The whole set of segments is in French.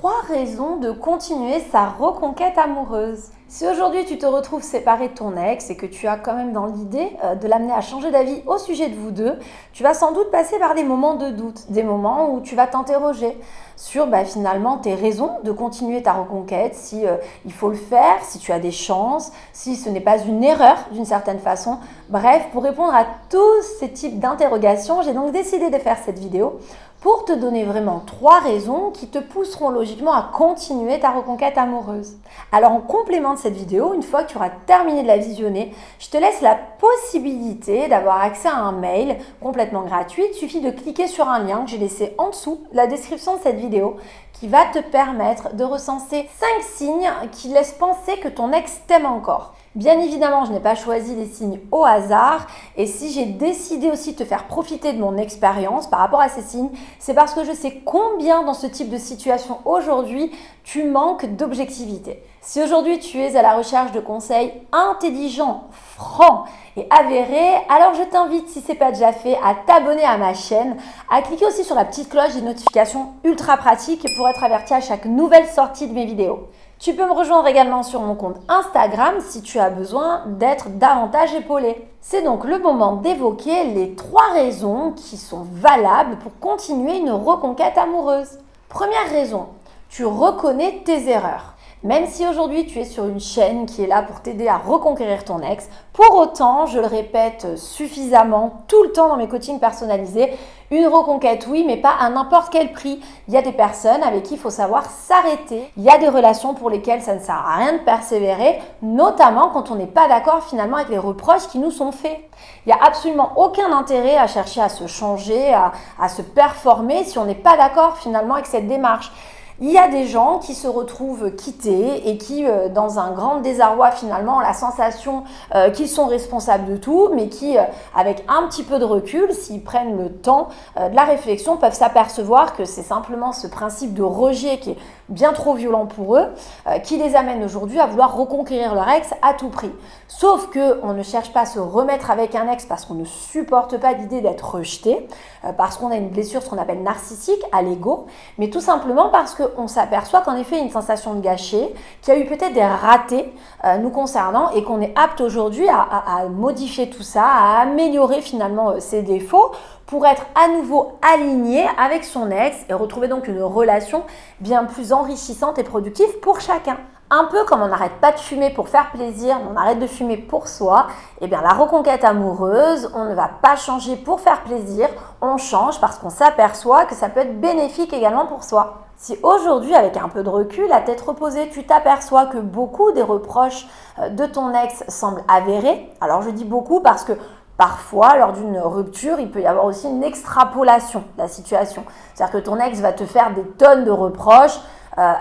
3 raisons de continuer sa reconquête amoureuse. Si aujourd'hui tu te retrouves séparé de ton ex et que tu as quand même dans l'idée de l'amener à changer d'avis au sujet de vous deux, tu vas sans doute passer par des moments de doute, des moments où tu vas t'interroger sur finalement tes raisons de continuer ta reconquête, si il faut le faire, si tu as des chances, si ce n'est pas une erreur d'une certaine façon. Bref, pour répondre à tous ces types d'interrogations, j'ai donc décidé de faire cette vidéo pour te donner vraiment 3 raisons qui te pousseront logiquement à continuer ta reconquête amoureuse. Alors en complément de cette vidéo, une fois que tu auras terminé de la visionner, je te laisse la possibilité d'avoir accès à un mail complètement gratuit. Il suffit de cliquer sur un lien que j'ai laissé en dessous de la description de cette vidéo qui va te permettre de recenser 5 signes qui laissent penser que ton ex t'aime encore. Bien évidemment, je n'ai pas choisi les signes au hasard et si j'ai décidé aussi de te faire profiter de mon expérience par rapport à ces signes, c'est parce que je sais combien dans ce type de situation aujourd'hui, tu manques d'objectivité. Si aujourd'hui tu es à la recherche de conseils intelligents, francs et avérés, alors je t'invite, si ce n'est pas déjà fait, à t'abonner à ma chaîne, à cliquer aussi sur la petite cloche des notifications ultra pratiques pour être averti à chaque nouvelle sortie de mes vidéos. Tu peux me rejoindre également sur mon compte Instagram si tu as besoin d'être davantage épaulé. C'est donc le moment d'évoquer les 3 raisons qui sont valables pour continuer une reconquête amoureuse. Première raison, tu reconnais tes erreurs. Même si aujourd'hui tu es sur une chaîne qui est là pour t'aider à reconquérir ton ex, pour autant, je le répète suffisamment tout le temps dans mes coachings personnalisés, une reconquête oui, mais pas à n'importe quel prix. Il y a des personnes avec qui il faut savoir s'arrêter. Il y a des relations pour lesquelles ça ne sert à rien de persévérer, notamment quand on n'est pas d'accord finalement avec les reproches qui nous sont faits. Il n'y a absolument aucun intérêt à chercher à se changer, à se performer si on n'est pas d'accord finalement avec cette démarche. Il y a des gens qui se retrouvent quittés et qui, dans un grand désarroi finalement, ont la sensation qu'ils sont responsables de tout, mais qui, avec un petit peu de recul, s'ils prennent le temps de la réflexion, peuvent s'apercevoir que c'est simplement ce principe de rejet qui est bien trop violent pour eux, qui les amène aujourd'hui à vouloir reconquérir leur ex à tout prix. Sauf qu'on ne cherche pas à se remettre avec un ex parce qu'on ne supporte pas l'idée d'être rejeté, parce qu'on a une blessure, ce qu'on appelle narcissique, à l'ego, mais tout simplement parce qu'on s'aperçoit qu'en effet, il y a une sensation de gâcher, qu'il y a eu peut-être des ratés nous concernant et qu'on est apte aujourd'hui à modifier tout ça, à améliorer finalement ses défauts pour être à nouveau aligné avec son ex et retrouver donc une relation bien plus enrichissante et productive pour chacun. Un peu comme on n'arrête pas de fumer pour faire plaisir, mais on arrête de fumer pour soi, et bien la reconquête amoureuse, on ne va pas changer pour faire plaisir, on change parce qu'on s'aperçoit que ça peut être bénéfique également pour soi. Si aujourd'hui, avec un peu de recul, à tête reposée, tu t'aperçois que beaucoup des reproches de ton ex semblent avérés, alors je dis beaucoup parce que parfois, lors d'une rupture, il peut y avoir aussi une extrapolation de la situation. C'est-à-dire que ton ex va te faire des tonnes de reproches,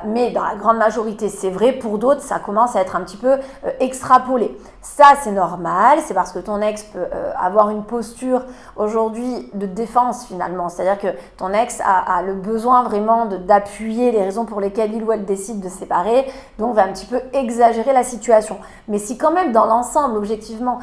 mais dans la grande majorité, c'est vrai. Pour d'autres, ça commence à être un petit peu extrapolé. Ça, c'est normal. C'est parce que ton ex peut avoir une posture aujourd'hui de défense finalement. C'est-à-dire que ton ex a le besoin vraiment d'appuyer les raisons pour lesquelles il ou elle décide de se séparer. Donc, va un petit peu exagérer la situation. Mais si quand même, dans l'ensemble, objectivement,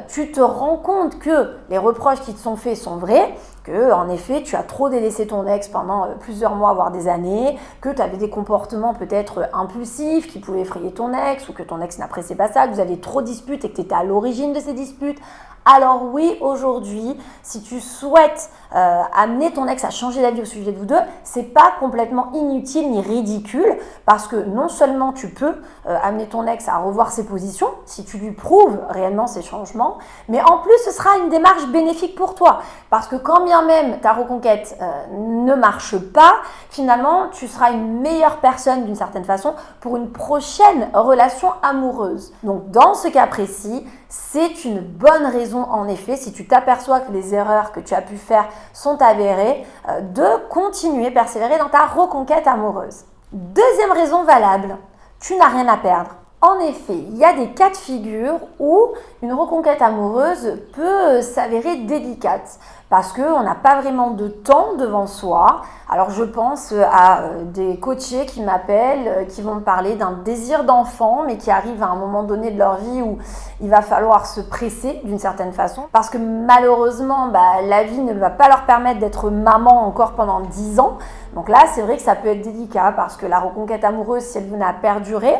tu te rends compte que les reproches qui te sont faits sont vrais, que en effet tu as trop délaissé ton ex pendant plusieurs mois voire des années, que tu avais des comportements peut-être impulsifs qui pouvaient effrayer ton ex ou que ton ex n'appréciait pas ça, que vous aviez trop de disputes et que tu étais à l'origine de ces disputes, alors oui, aujourd'hui, si tu souhaites amener ton ex à changer d'avis au sujet de vous deux, c'est pas complètement inutile ni ridicule parce que non seulement tu peux amener ton ex à revoir ses positions si tu lui prouves réellement ces changements, mais en plus ce sera une démarche bénéfique pour toi parce que quand bien même ta reconquête ne marche pas, finalement tu seras une meilleure personne d'une certaine façon pour une prochaine relation amoureuse. Donc dans ce cas précis, c'est une bonne raison en effet, si tu t'aperçois que les erreurs que tu as pu faire sont avérées, de continuer, persévérer dans ta reconquête amoureuse. Deuxième raison valable, tu n'as rien à perdre. En effet, il y a des cas de figure où une reconquête amoureuse peut s'avérer délicate parce qu'on n'a pas vraiment de temps devant soi. Alors je pense à des coachés qui m'appellent, qui vont me parler d'un désir d'enfant, mais qui arrive à un moment donné de leur vie où il va falloir se presser d'une certaine façon, parce que malheureusement, la vie ne va pas leur permettre d'être maman encore pendant 10 ans. Donc là, c'est vrai que ça peut être délicat, parce que la reconquête amoureuse, si elle venait à perdurer,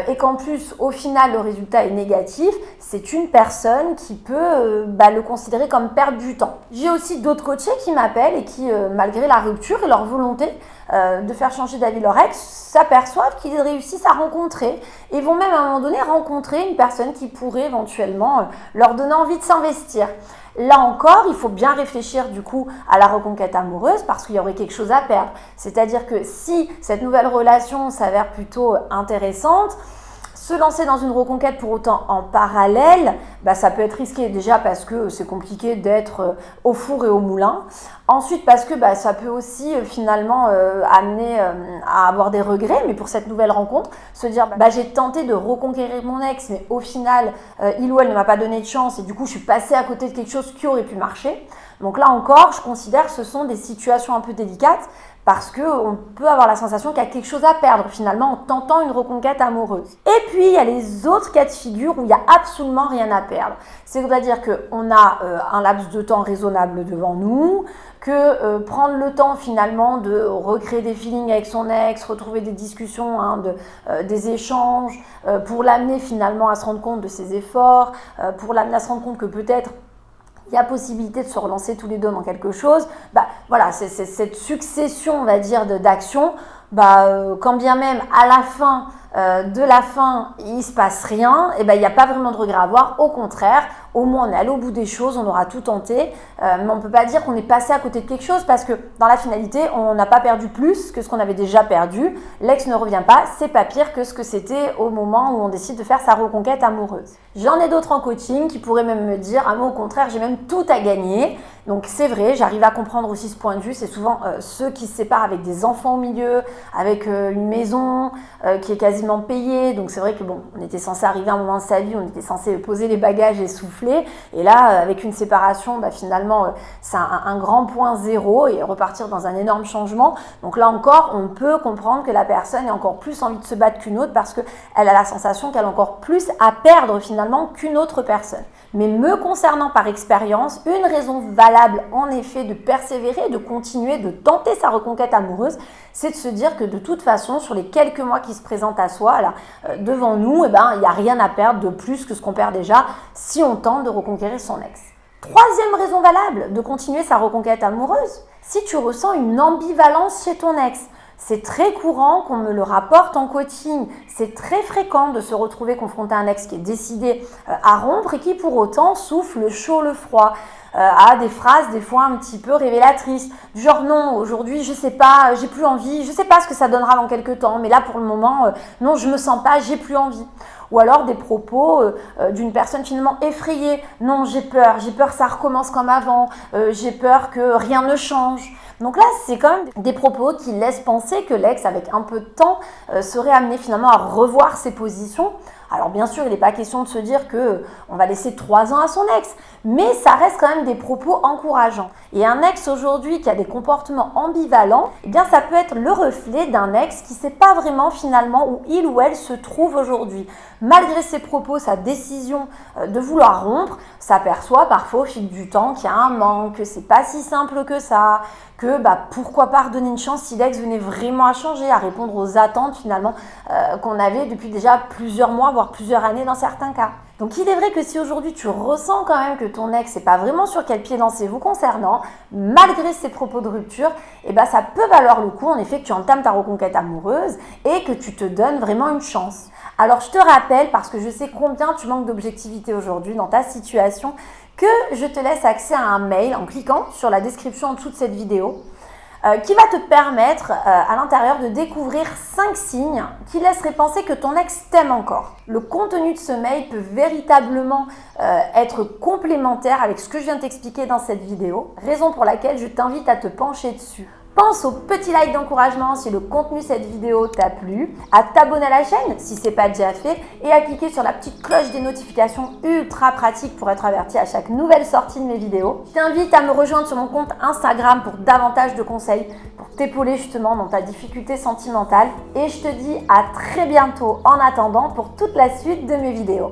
et qu'en plus, au final, le résultat est négatif, c'est une personne qui peut le considérer comme perdre du temps. J'ai aussi d'autres coachés qui m'appellent et qui, malgré la rupture et leur volonté de faire changer d'avis leur ex, s'aperçoivent qu'ils réussissent à rencontrer et vont même à un moment donné rencontrer une personne qui pourrait éventuellement leur donner envie de s'investir. Là encore, il faut bien réfléchir du coup à la reconquête amoureuse parce qu'il y aurait quelque chose à perdre. C'est-à-dire que si cette nouvelle relation s'avère plutôt intéressante, se lancer dans une reconquête pour autant en parallèle, ça peut être risqué déjà parce que c'est compliqué d'être au four et au moulin. Ensuite parce que ça peut aussi finalement amener à avoir des regrets, mais pour cette nouvelle rencontre, se dire j'ai tenté de reconquérir mon ex, mais au final il ou elle ne m'a pas donné de chance et du coup je suis passée à côté de quelque chose qui aurait pu marcher. Donc là encore, je considère que ce sont des situations un peu délicates parce qu'on peut avoir la sensation qu'il y a quelque chose à perdre finalement en tentant une reconquête amoureuse. Et puis, il y a les autres cas de figure où il n'y a absolument rien à perdre. C'est-à-dire qu'on a un laps de temps raisonnable devant nous, que prendre le temps finalement de recréer des feelings avec son ex, retrouver des discussions, des échanges, pour l'amener finalement à se rendre compte de ses efforts, pour l'amener à se rendre compte que peut-être il y a possibilité de se relancer tous les deux dans quelque chose. Voilà, c'est cette succession, on va dire, d'actions. Quand bien même à la fin de la fin, il ne se passe rien, il n'y a pas vraiment de regret à avoir. Au contraire, au moins on est allé au bout des choses, on aura tout tenté. Mais on ne peut pas dire qu'on est passé à côté de quelque chose parce que dans la finalité, on n'a pas perdu plus que ce qu'on avait déjà perdu. L'ex ne revient pas, c'est pas pire que ce que c'était au moment où on décide de faire sa reconquête amoureuse. J'en ai d'autres en coaching qui pourraient même me dire moi au contraire, j'ai même tout à gagner. Donc c'est vrai, j'arrive à comprendre aussi ce point de vue. C'est souvent ceux qui se séparent avec des enfants au milieu, avec une maison qui est quasiment payée. Donc c'est vrai que on était censé arriver à un moment de sa vie, on était censé poser les bagages et souffler. Et là, avec une séparation, finalement, c'est un grand point zéro et repartir dans un énorme changement. Donc là encore, on peut comprendre que la personne ait encore plus envie de se battre qu'une autre parce qu'elle a la sensation qu'elle a encore plus à perdre finalement qu'une autre personne. Mais me concernant par expérience, une raison valable en effet de persévérer, de continuer, de tenter sa reconquête amoureuse, c'est de se dire que de toute façon, sur les quelques mois qui se présentent à soi, là, devant nous, il n'y a rien à perdre de plus que ce qu'on perd déjà si on tente de reconquérir son ex. Troisième raison valable de continuer sa reconquête amoureuse, si tu ressens une ambivalence chez ton ex. C'est très courant qu'on me le rapporte en coaching. C'est très fréquent de se retrouver confronté à un ex qui est décidé à rompre et qui pour autant souffle le chaud, le froid. A des phrases des fois un petit peu révélatrices, du genre non, aujourd'hui je sais pas, j'ai plus envie, je sais pas ce que ça donnera dans quelques temps, mais là pour le moment, non, je me sens pas, j'ai plus envie. Ou alors des propos d'une personne finalement effrayée, non, j'ai peur que ça recommence comme avant, j'ai peur que rien ne change. Donc là, c'est quand même des propos qui laissent penser que l'ex, avec un peu de temps, serait amené finalement à revoir ses positions. Alors bien sûr, il n'est pas question de se dire qu'on va laisser 3 ans à son ex, mais ça reste quand même des propos encourageants. Et un ex aujourd'hui qui a des comportements ambivalents, ça peut être le reflet d'un ex qui ne sait pas vraiment finalement où il ou elle se trouve aujourd'hui. Malgré ses propos, sa décision de vouloir rompre, s'aperçoit parfois au fil du temps qu'il y a un manque, que c'est pas si simple que ça, que pourquoi pas redonner une chance si l'ex venait vraiment à changer, à répondre aux attentes finalement qu'on avait depuis déjà plusieurs mois, voire plusieurs années dans certains cas. Donc il est vrai que si aujourd'hui tu ressens quand même que ton ex n'est pas vraiment sur quel pied danser vous concernant, malgré ses propos de rupture, ça peut valoir le coup en effet que tu entames ta reconquête amoureuse et que tu te donnes vraiment une chance. Alors je te rappelle, parce que je sais combien tu manques d'objectivité aujourd'hui dans ta situation, que je te laisse accès à un mail en cliquant sur la description en dessous de cette vidéo qui va te permettre à l'intérieur de découvrir 5 signes qui laisseraient penser que ton ex t'aime encore. Le contenu de ce mail peut véritablement être complémentaire avec ce que je viens de t'expliquer dans cette vidéo, raison pour laquelle je t'invite à te pencher dessus. Pense au petit like d'encouragement si le contenu de cette vidéo t'a plu, à t'abonner à la chaîne si ce n'est pas déjà fait et à cliquer sur la petite cloche des notifications ultra pratique pour être averti à chaque nouvelle sortie de mes vidéos. Je t'invite à me rejoindre sur mon compte Instagram pour davantage de conseils pour t'épauler justement dans ta difficulté sentimentale et je te dis à très bientôt en attendant pour toute la suite de mes vidéos.